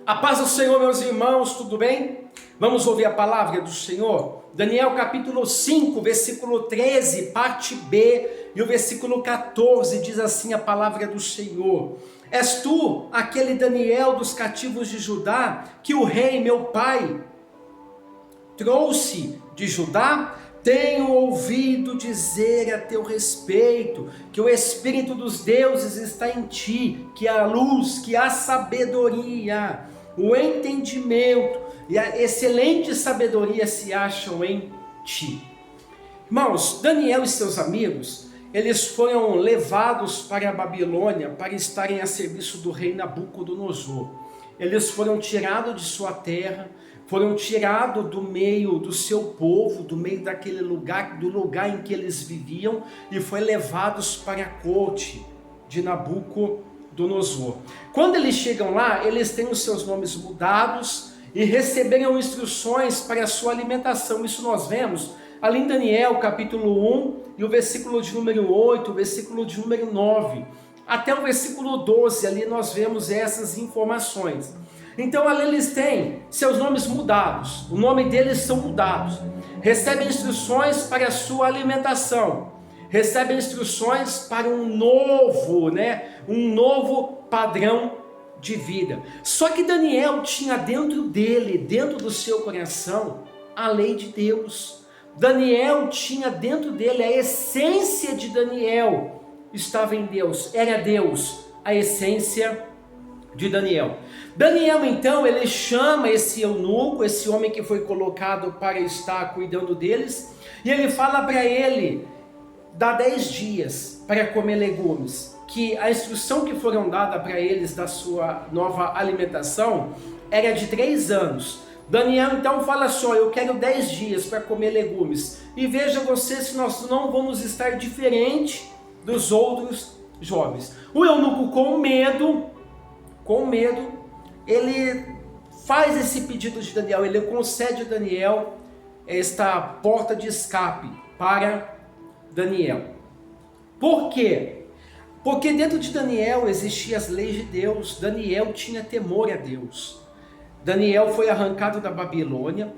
A paz do Senhor, meus irmãos, tudo bem? Vamos ouvir a palavra do Senhor? Daniel capítulo 5, versículo 13, parte B, e o versículo 14, diz assim a palavra do Senhor: És tu aquele Daniel dos cativos de Judá, que o rei meu pai trouxe de Judá? Tenho ouvido dizer a teu respeito, que o Espírito dos deuses está em ti, que a luz, que a sabedoria, o entendimento e a excelente sabedoria se acham em ti. Irmãos, Daniel e seus amigos, eles foram levados para a Babilônia para estarem a serviço do rei Nabucodonosor. Eles foram tirados de sua terra, foram tirados do meio do seu povo, do meio daquele lugar, do lugar em que eles viviam, e foram levados para a corte de Nabucodonosor. Quando eles chegam lá, eles têm os seus nomes mudados e receberam instruções para a sua alimentação. Isso nós vemos ali em Daniel capítulo 1 e o versículo de número 8, o versículo de número 9, até o versículo 12, ali nós vemos essas informações. Então ali eles têm seus nomes mudados, o nome deles são mudados, recebem instruções para a sua alimentação, recebem instruções para um novo padrão de vida. Só que Daniel tinha dentro dele, dentro do seu coração, a lei de Deus. Daniel tinha dentro dele a essência de Daniel, estava em Deus, era Deus, a essência de Daniel. Daniel então, ele chama esse eunuco, esse homem que foi colocado para estar cuidando deles, e ele fala para ele, dá 10 dias para comer legumes, que a instrução que foram dadas para eles da sua nova alimentação era de 3 anos. Daniel então fala só, eu quero 10 dias para comer legumes, e veja você se nós não vamos estar diferente dos outros jovens. O eunuco com medo, ele faz esse pedido de Daniel, ele concede a Daniel esta porta de escape para Daniel. Por quê? Porque dentro de Daniel existiam as leis de Deus. Daniel tinha temor a Deus. Daniel foi arrancado da Babilônia,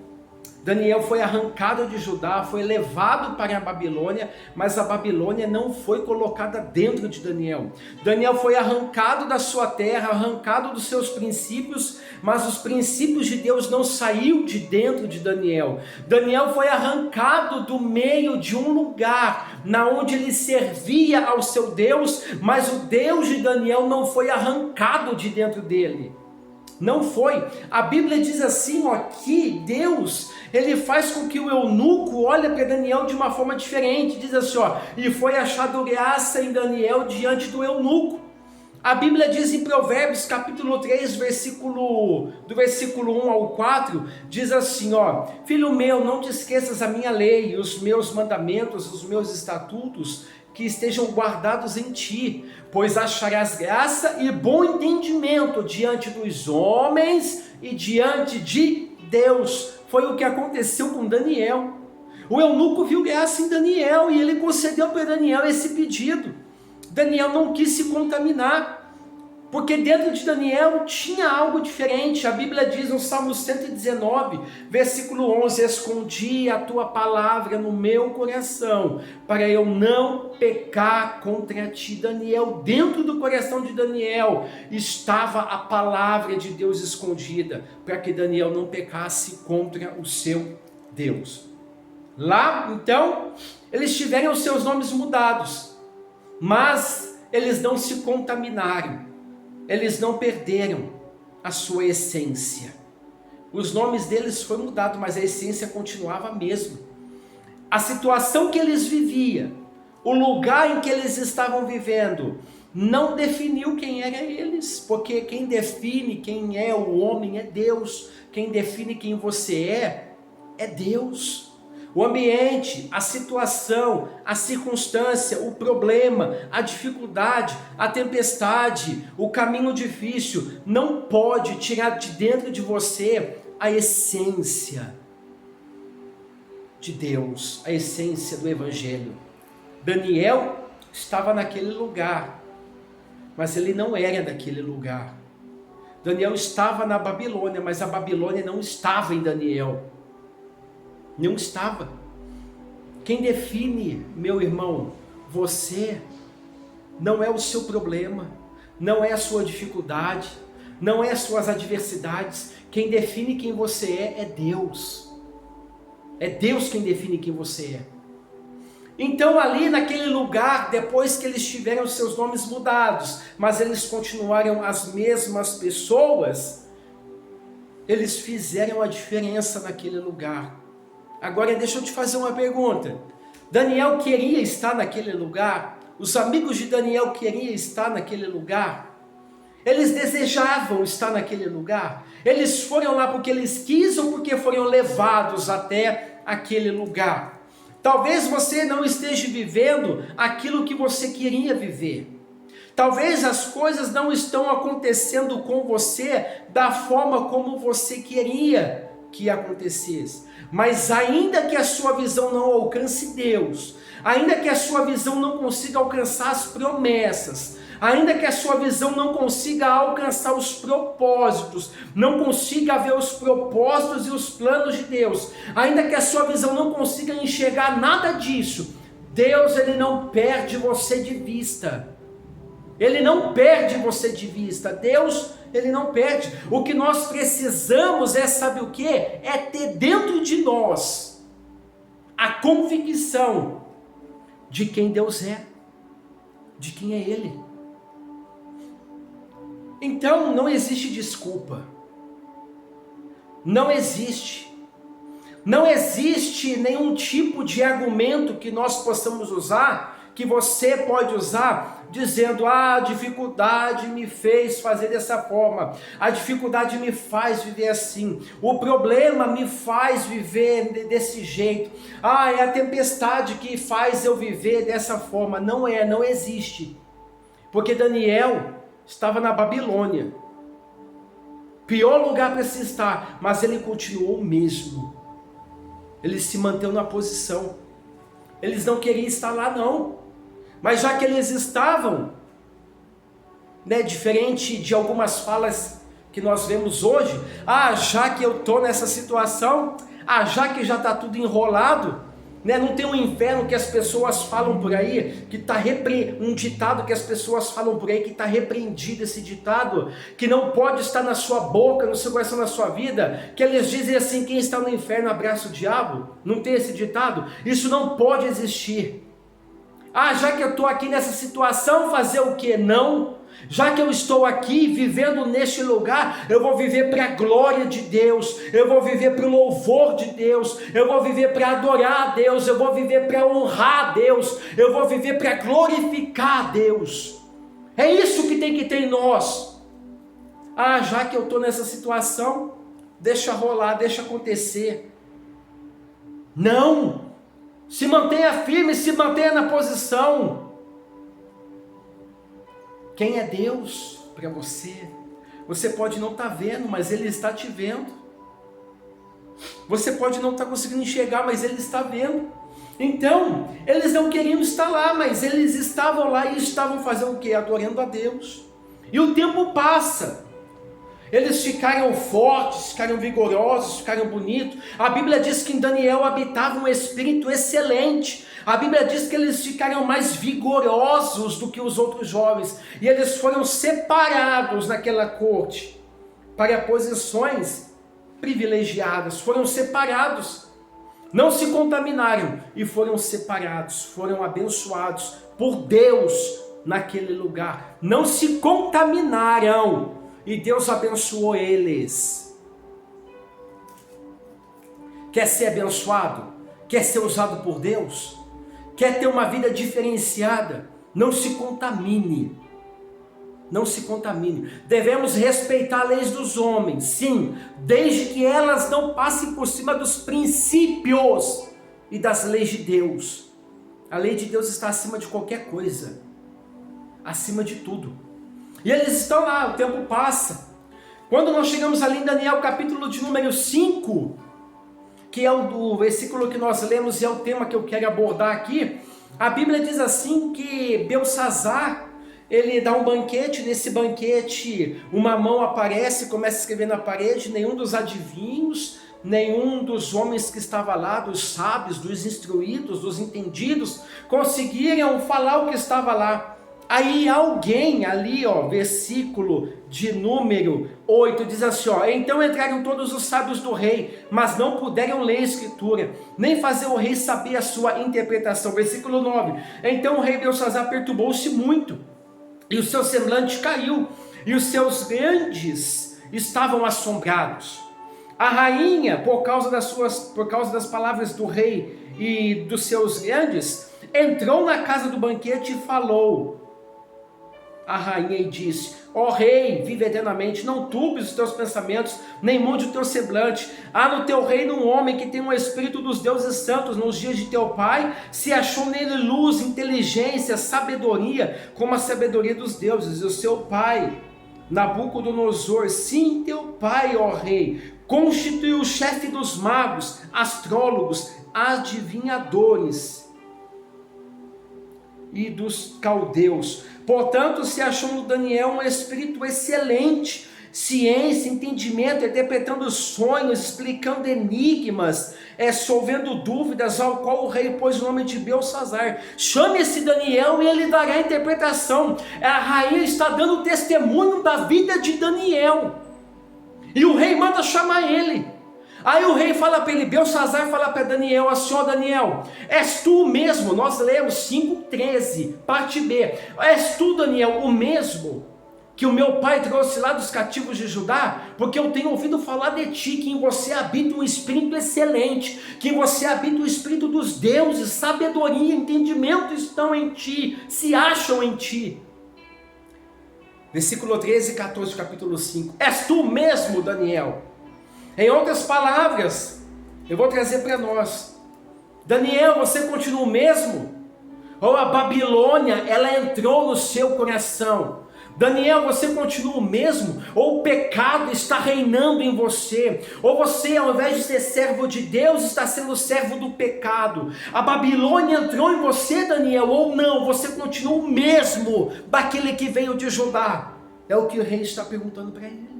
Daniel foi arrancado de Judá, foi levado para a Babilônia, mas a Babilônia não foi colocada dentro de Daniel. Daniel foi arrancado da sua terra, arrancado dos seus princípios, mas os princípios de Deus não saíram de dentro de Daniel. Daniel foi arrancado do meio de um lugar, na onde ele servia ao seu Deus, mas o Deus de Daniel não foi arrancado de dentro dele. Não foi. A Bíblia diz assim, ó, que Deus, ele faz com que o eunuco olhe para Daniel de uma forma diferente. Diz assim, ó, e foi achado graça em Daniel diante do eunuco. A Bíblia diz em Provérbios capítulo 3, do versículo 1 ao 4, diz assim, ó, filho meu, não te esqueças a minha lei, os meus mandamentos, os meus estatutos, que estejam guardados em ti, pois acharás graça e bom entendimento diante dos homens e diante de Deus. Foi o que aconteceu com Daniel. O eunuco viu graça em Daniel e ele concedeu para Daniel esse pedido. Daniel não quis se contaminar, porque dentro de Daniel tinha algo diferente. A Bíblia diz no Salmo 119, versículo 11, escondi a tua palavra no meu coração, para eu não pecar contra ti. Daniel, dentro do coração de Daniel, estava a palavra de Deus escondida, para que Daniel não pecasse contra o seu Deus. Lá, então, eles tiveram os seus nomes mudados, mas eles não se contaminaram. Eles não perderam a sua essência. Os nomes deles foram mudados, mas a essência continuava a mesma. A situação que eles viviam, o lugar em que eles estavam vivendo, não definiu quem eram eles, porque quem define quem é o homem é Deus. Quem define quem você é Deus. O ambiente, a situação, a circunstância, o problema, a dificuldade, a tempestade, o caminho difícil, não pode tirar de dentro de você a essência de Deus, a essência do Evangelho. Daniel estava naquele lugar, mas ele não era daquele lugar. Daniel estava na Babilônia, mas a Babilônia não estava em Daniel. Não estava. Quem define, meu irmão, você, não é o seu problema, não é a sua dificuldade, não é as suas adversidades. Quem define quem você é Deus. É Deus quem define quem você é. Então ali naquele lugar, depois que eles tiveram seus nomes mudados, mas eles continuaram as mesmas pessoas, eles fizeram a diferença naquele lugar. Agora deixa eu te fazer uma pergunta. Daniel queria estar naquele lugar? Os amigos de Daniel queriam estar naquele lugar? Eles desejavam estar naquele lugar? Eles foram lá porque eles quis ou porque foram levados até aquele lugar? Talvez você não esteja vivendo aquilo que você queria viver. Talvez as coisas não estão acontecendo com você da forma como você queria que acontecesse. Mas ainda que a sua visão não alcance Deus, ainda que a sua visão não consiga alcançar as promessas, ainda que a sua visão não consiga alcançar os propósitos, não consiga ver os propósitos e os planos de Deus, ainda que a sua visão não consiga enxergar nada disso, Deus, ele não perde você de vista. Ele não perde você de vista. Deus, ele não perde. O que nós precisamos é, sabe o que? É ter dentro de nós a convicção de quem Deus é, de quem é Ele. Então não existe desculpa. Não existe. Não existe nenhum tipo de argumento que nós possamos usar, que você pode usar, dizendo, a dificuldade me fez fazer dessa forma, a dificuldade me faz viver assim, o problema me faz viver desse jeito, é a tempestade que faz eu viver dessa forma. Não existe, porque Daniel estava na Babilônia, pior lugar para se estar, mas ele continuou o mesmo, ele se manteve na posição. Eles não queriam estar lá não, mas já que eles estavam, diferente de algumas falas que nós vemos hoje, já que eu estou nessa situação, já que já está tudo enrolado, não tem um inferno que as pessoas falam por aí, que está um ditado que as pessoas falam por aí, que está repreendido esse ditado, que não pode estar na sua boca, no seu coração, na sua vida, que eles dizem assim, quem está no inferno abraça o diabo. Não tem esse ditado? Isso não pode existir. Já que eu estou aqui nessa situação, fazer o quê? Não. Já que eu estou aqui vivendo neste lugar, eu vou viver para a glória de Deus, eu vou viver para o louvor de Deus, eu vou viver para adorar a Deus, eu vou viver para honrar a Deus, eu vou viver para glorificar a Deus. É isso que tem que ter em nós. Já que eu estou nessa situação, deixa rolar, deixa acontecer. Não! Se mantenha firme, se mantenha na posição. Quem é Deus para você? Você pode não estar vendo, mas Ele está te vendo. Você pode não estar conseguindo enxergar, mas Ele está vendo. Então, eles não queriam estar lá, mas eles estavam lá e estavam fazendo o quê? Adorando a Deus. E o tempo passa. Eles ficaram fortes, ficaram vigorosos, ficaram bonitos. A Bíblia diz que em Daniel habitava um espírito excelente. A Bíblia diz que eles ficaram mais vigorosos do que os outros jovens. E eles foram separados naquela corte para posições privilegiadas. Foram separados. Não se contaminaram e foram separados. Foram abençoados por Deus naquele lugar. Não se contaminaram. E Deus abençoou eles. Quer ser abençoado? Quer ser usado por Deus? Quer ter uma vida diferenciada? Não se contamine. Não se contamine. Devemos respeitar as leis dos homens, sim, desde que elas não passem por cima dos princípios e das leis de Deus. A lei de Deus está acima de qualquer coisa. Acima de tudo. E eles estão lá, o tempo passa. Quando nós chegamos ali em Daniel, capítulo de número 5, que é o versículo que nós lemos e é o tema que eu quero abordar aqui, a Bíblia diz assim que Belsassar, ele dá um banquete, nesse banquete uma mão aparece e começa a escrever na parede, nenhum dos adivinhos, nenhum dos homens que estava lá, dos sábios, dos instruídos, dos entendidos, conseguiram falar o que estava lá. Aí alguém ali, versículo de número 8, diz assim, então entraram todos os sábios do rei, mas não puderam ler a escritura, nem fazer o rei saber a sua interpretação. Versículo 9, então o rei Belsazar perturbou-se muito, e o seu semblante caiu, e os seus grandes estavam assombrados. A rainha, por causa das palavras do rei e dos seus grandes, entrou na casa do banquete e falou a rainha e disse, rei, vive eternamente, não turbes os teus pensamentos, nem mude o teu semblante. Há no teu reino um homem que tem um espírito dos deuses santos. Nos dias de teu pai se achou nele luz, inteligência, sabedoria, como a sabedoria dos deuses. E o seu pai, Nabucodonosor, sim, teu pai, rei, constituiu o chefe dos magos, astrólogos, adivinhadores e dos caldeus. Portanto, se achou no Daniel um espírito excelente, ciência, entendimento, interpretando sonhos, explicando enigmas, solvendo dúvidas, ao qual o rei pôs o nome de Belsazar. Chame esse Daniel e ele dará a interpretação. A rainha está dando testemunho da vida de Daniel, e o rei manda chamar ele. Aí o rei fala para ele, Belsazar fala para Daniel, assim, Daniel, és tu mesmo? Nós lemos 5:13, parte B, és tu, Daniel, o mesmo que o meu pai trouxe lá dos cativos de Judá? Porque eu tenho ouvido falar de ti, que em você habita um espírito excelente, que em você habita o espírito dos deuses, sabedoria, entendimento estão em ti, se acham em ti. Versículo 13 e 14, capítulo 5, és tu mesmo, Daniel? Em outras palavras, eu vou trazer para nós, Daniel, você continua o mesmo? Ou a Babilônia, ela entrou no seu coração? Daniel, você continua o mesmo? Ou o pecado está reinando em você? Ou você, ao invés de ser servo de Deus, está sendo servo do pecado? A Babilônia entrou em você, Daniel, ou não? Você continua o mesmo daquele que veio de Judá? É o que o rei está perguntando para ele.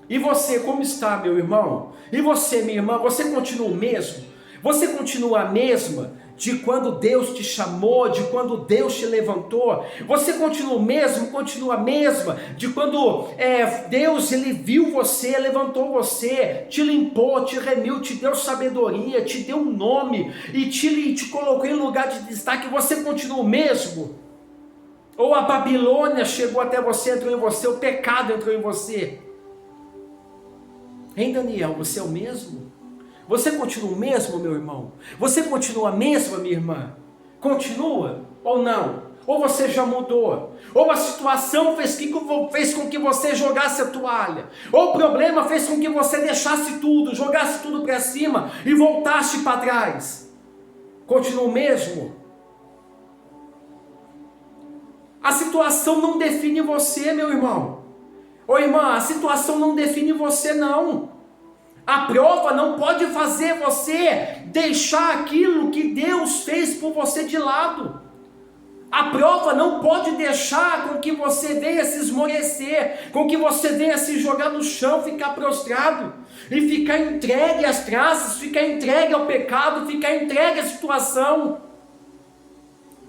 E você, como está, meu irmão? E você, minha irmã, você continua o mesmo? Você continua a mesma de quando Deus te chamou, de quando Deus te levantou? Você continua o mesmo, continua a mesma de quando Deus, ele viu você, levantou você, te limpou, te remiu, te deu sabedoria, te deu um nome e te colocou em lugar de destaque? Você continua o mesmo? Ou a Babilônia chegou até você, entrou em você, o pecado entrou em você? Hein, Daniel, você é o mesmo? Você continua o mesmo, meu irmão? Você continua a mesma, minha irmã? Continua ou não? Ou você já mudou? Ou a situação fez com que você jogasse a toalha? Ou o problema fez com que você deixasse tudo, jogasse tudo para cima e voltasse para trás? Continua o mesmo? A situação não define você, meu irmão. Ô irmã, a situação não define você, não. A prova não pode fazer você deixar aquilo que Deus fez por você de lado. A prova não pode deixar com que você venha se esmorecer, com que você venha se jogar no chão, ficar prostrado, e ficar entregue às traças, ficar entregue ao pecado, ficar entregue à situação.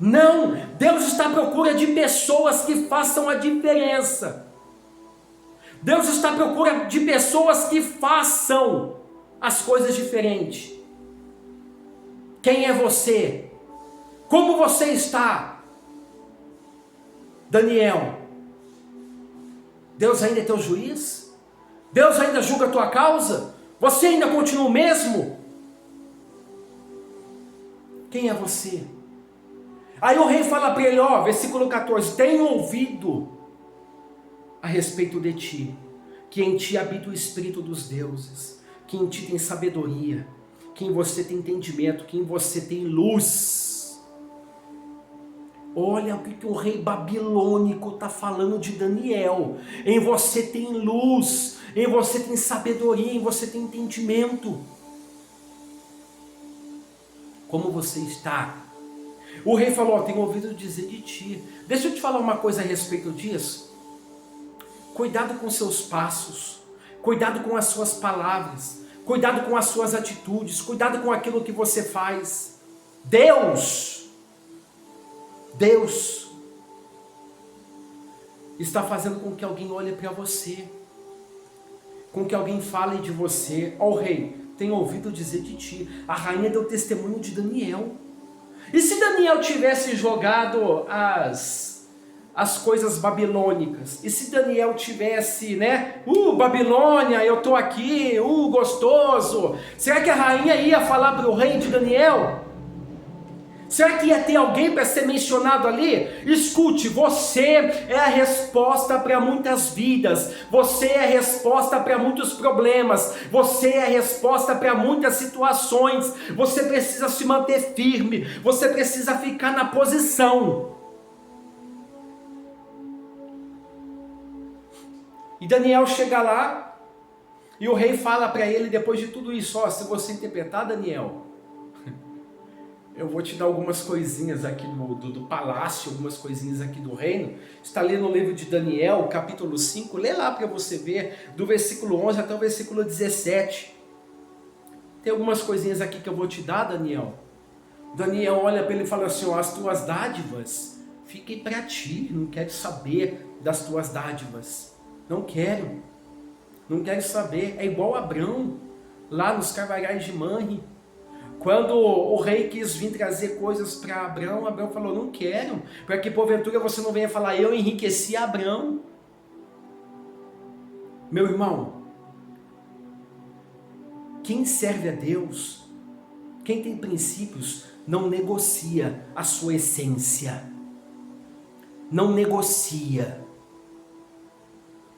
Não, Deus está à procura de pessoas que façam a diferença. Deus está à procura de pessoas que façam as coisas diferentes. Quem é você? Como você está? Daniel, Deus ainda é teu juiz? Deus ainda julga a tua causa? Você ainda continua o mesmo? Quem é você? Aí o rei fala para ele, versículo 14, tenho ouvido a respeito de ti, que em ti habita o Espírito dos deuses, que em ti tem sabedoria, que em você tem entendimento, que em você tem luz. Olha o que o rei babilônico está falando de Daniel. Em você tem luz, em você tem sabedoria, em você tem entendimento. Como você está? O rei falou, ó, tenho ouvido dizer de ti. Deixa eu te falar uma coisa a respeito disso. Cuidado com seus passos, cuidado com as suas palavras, cuidado com as suas atitudes, cuidado com aquilo que você faz. Deus está fazendo com que alguém olhe para você, com que alguém fale de você. Ó rei, tenho ouvido dizer de ti. A rainha deu testemunho de Daniel. E se Daniel tivesse jogado as coisas babilônicas? E se Daniel tivesse, né? Babilônia, eu tô aqui, gostoso. Será que a rainha ia falar para o rei de Daniel? Será que ia ter alguém para ser mencionado ali? Escute, você é a resposta para muitas vidas, você é a resposta para muitos problemas, você é a resposta para muitas situações. Você precisa se manter firme, você precisa ficar na posição. E Daniel chega lá, e o rei fala para ele, depois de tudo isso, ó, se você interpretar, Daniel, eu vou te dar algumas coisinhas aqui do palácio, algumas coisinhas aqui do reino. Está lendo no livro de Daniel, capítulo 5, lê lá para você ver, do versículo 11 até o versículo 17. Tem algumas coisinhas aqui que eu vou te dar, Daniel. Daniel olha para ele e fala assim, ó, as tuas dádivas, fiquem para ti, não quero saber das tuas dádivas. Não quero saber. É igual Abrão, lá nos carvalhais de Manre. Quando o rei quis vir trazer coisas para Abrão, Abrão falou, não quero, para que porventura você não venha falar, eu enriqueci Abrão. Meu irmão, quem serve a Deus, quem tem princípios, não negocia a sua essência. Não negocia.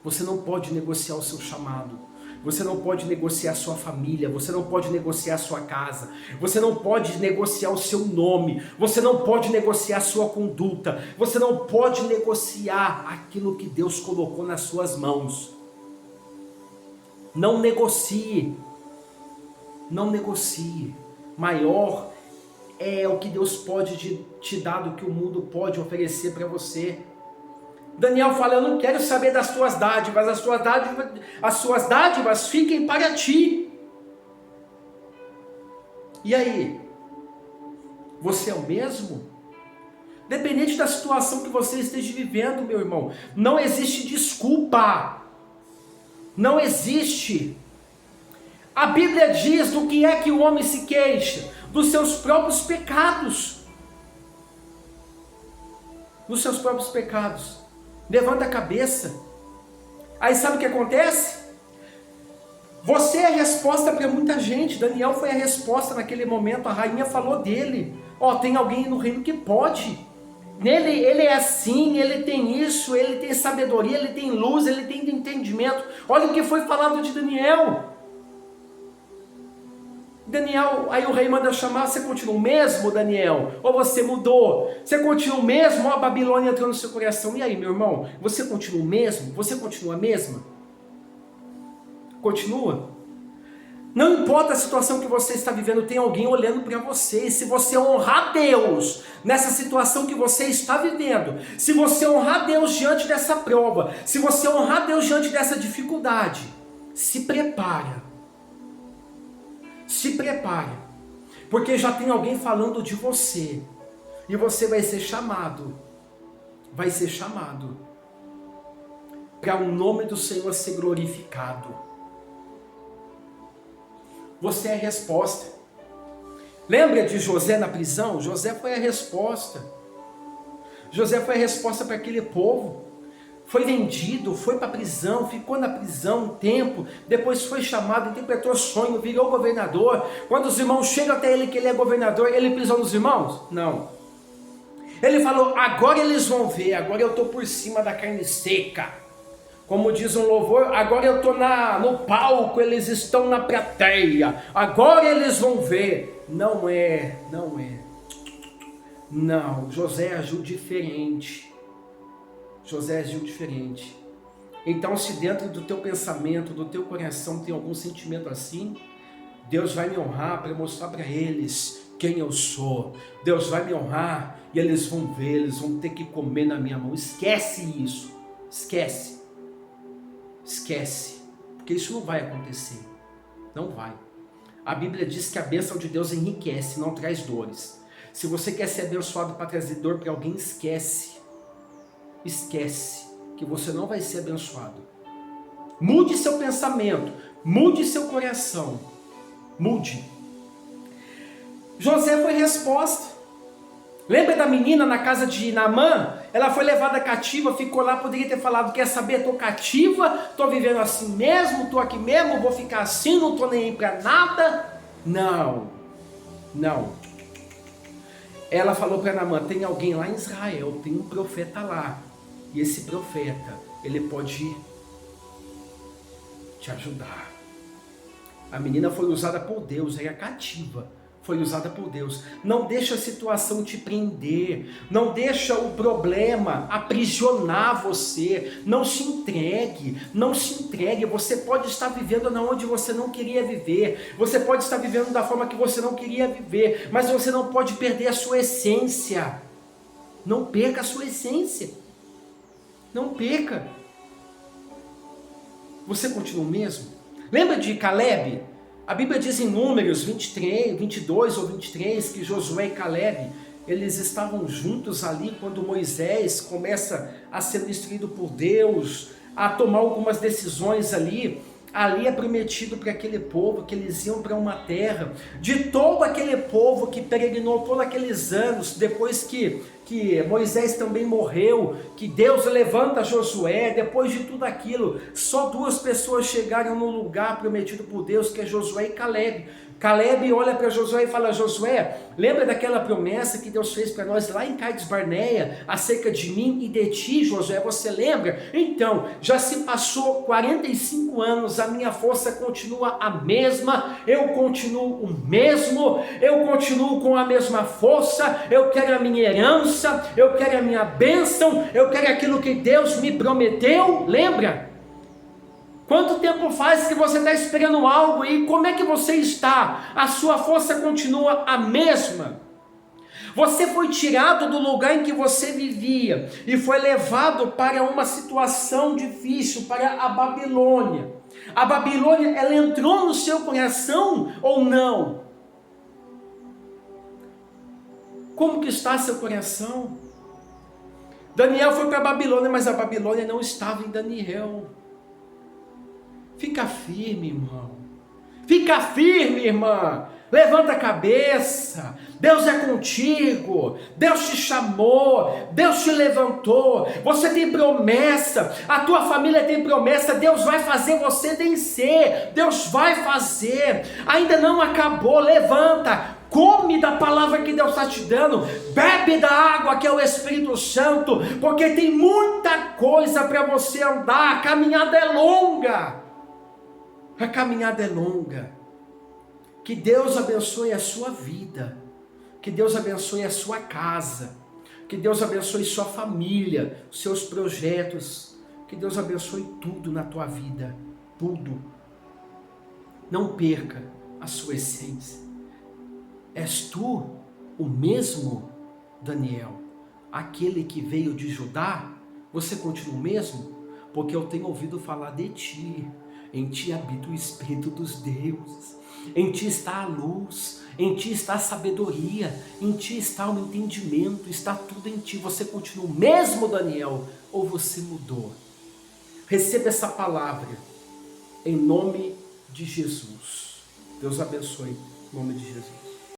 Você não pode negociar o seu chamado. Você não pode negociar a sua família, você não pode negociar a sua casa, você não pode negociar o seu nome, você não pode negociar a sua conduta, você não pode negociar aquilo que Deus colocou nas suas mãos. Não negocie, não negocie. Maior é o que Deus pode te dar do que o mundo pode oferecer para você. Daniel fala, eu não quero saber das tuas dádivas, as suas dádivas fiquem para ti. E aí? Você é o mesmo? Dependente da situação que você esteja vivendo, meu irmão, não existe desculpa. Não existe. A Bíblia diz do que é que o homem se queixa? Dos seus próprios pecados. Dos seus próprios pecados. Levanta a cabeça. Aí sabe o que acontece? Você é a resposta para muita gente. Daniel foi a resposta naquele momento. A rainha falou dele. Ó, tem alguém no reino que pode. Ele é assim, ele tem isso, ele tem sabedoria, ele tem luz, ele tem entendimento. Olha o que foi falado de Daniel. Daniel, aí o rei manda chamar, você continua o mesmo, Daniel? Ou você mudou? Você continua o mesmo? Ó, a Babilônia entrou no seu coração. E aí, meu irmão, você continua o mesmo? Você continua a mesma? Continua? Não importa a situação que você está vivendo, tem alguém olhando para você. E se você honrar Deus nessa situação que você está vivendo, se você honrar Deus diante dessa prova, se você honrar Deus diante dessa dificuldade, se prepara. Se prepare, porque já tem alguém falando de você, e você vai ser chamado para o nome do Senhor ser glorificado. Você é a resposta. Lembra de José na prisão? José foi a resposta. José foi a resposta para aquele povo. Foi vendido, foi para a prisão, ficou na prisão um tempo, depois foi chamado, interpretou sonho, virou governador. Quando os irmãos chegam até ele que ele é governador, ele pisou nos irmãos? Não. Ele falou, agora eles vão ver, agora eu estou por cima da carne seca. Como diz um louvor, agora eu estou no palco, eles estão na plateia, agora eles vão ver. Não, José agiu diferente. José agiu diferente. Então, se dentro do teu pensamento, do teu coração tem algum sentimento assim, Deus vai me honrar para mostrar para eles quem eu sou, Deus vai me honrar e eles vão ver, eles vão ter que comer na minha mão. Esquece isso, esquece, esquece, porque isso não vai acontecer, não vai. A Bíblia diz que a bênção de Deus enriquece, não traz dores. Se você quer ser abençoado para trazer dor para alguém, esquece, esquece que você não vai ser abençoado. Mude seu pensamento, mude seu coração, mude. José foi resposta. Lembra da menina na casa de Naamã? Ela foi levada cativa, ficou lá, poderia ter falado, quer saber, estou cativa, estou vivendo assim mesmo, estou aqui mesmo, vou ficar assim, não estou nem aí para nada. Não, não. Ela falou para Naamã, tem alguém lá em Israel, tem um profeta lá, e esse profeta, ele pode te ajudar. A menina foi usada por Deus, era cativa, foi usada por Deus. Não deixa a situação te prender, não deixa o problema aprisionar você, não se entregue, não se entregue. Você pode estar vivendo onde você não queria viver, você pode estar vivendo da forma que você não queria viver, mas você não pode perder a sua essência. Não perca a sua essência, não perca. Você continua o mesmo? Lembra de Caleb? A Bíblia diz em Números 23, 22 ou 23 que Josué e Caleb, eles estavam juntos ali quando Moisés começa a ser instruído por Deus, a tomar algumas decisões ali. Ali é prometido para aquele povo que eles iam para uma terra, de todo aquele povo que peregrinou todos aqueles anos, depois que Moisés também morreu, que Deus levanta Josué, depois de tudo aquilo, só 2 pessoas chegaram no lugar prometido por Deus, que é Josué e Caleb. Caleb olha para Josué e fala, Josué, lembra daquela promessa que Deus fez para nós lá em Cades Barneia, acerca de mim e de ti, Josué, você lembra? Então, já se passou 45 anos, a minha força continua a mesma, eu continuo o mesmo, eu continuo com a mesma força, eu quero a minha herança, eu quero a minha bênção, eu quero aquilo que Deus me prometeu, lembra? Quanto tempo faz que você está esperando algo e como é que você está? A sua força continua a mesma. Você foi tirado do lugar em que você vivia e foi levado para uma situação difícil, para a Babilônia. A Babilônia, ela entrou no seu coração ou não? Como que está seu coração? Daniel foi para a Babilônia, mas a Babilônia não estava em Daniel. Fica firme, irmão. Fica firme, irmã. Levanta a cabeça. Deus é contigo. Deus te chamou. Deus te levantou. Você tem promessa. A tua família tem promessa. Deus vai fazer você vencer. Deus vai fazer. Ainda não acabou. Levanta. Come da palavra que Deus está te dando. Bebe da água que é o Espírito Santo. Porque tem muita coisa para você andar. A caminhada é longa. A caminhada é longa. Que Deus abençoe a sua vida. Que Deus abençoe a sua casa. Que Deus abençoe sua família, seus projetos. Que Deus abençoe tudo na tua vida. Tudo. Não perca a sua essência. És tu o mesmo Daniel? Aquele que veio de Judá? Você continua o mesmo? Porque eu tenho ouvido falar de ti. Em ti habita o Espírito dos deuses, em ti está a luz, em ti está a sabedoria, em ti está o entendimento, está tudo em ti. Você continua o mesmo, Daniel, ou você mudou? Receba essa palavra, em nome de Jesus. Deus abençoe, em nome de Jesus.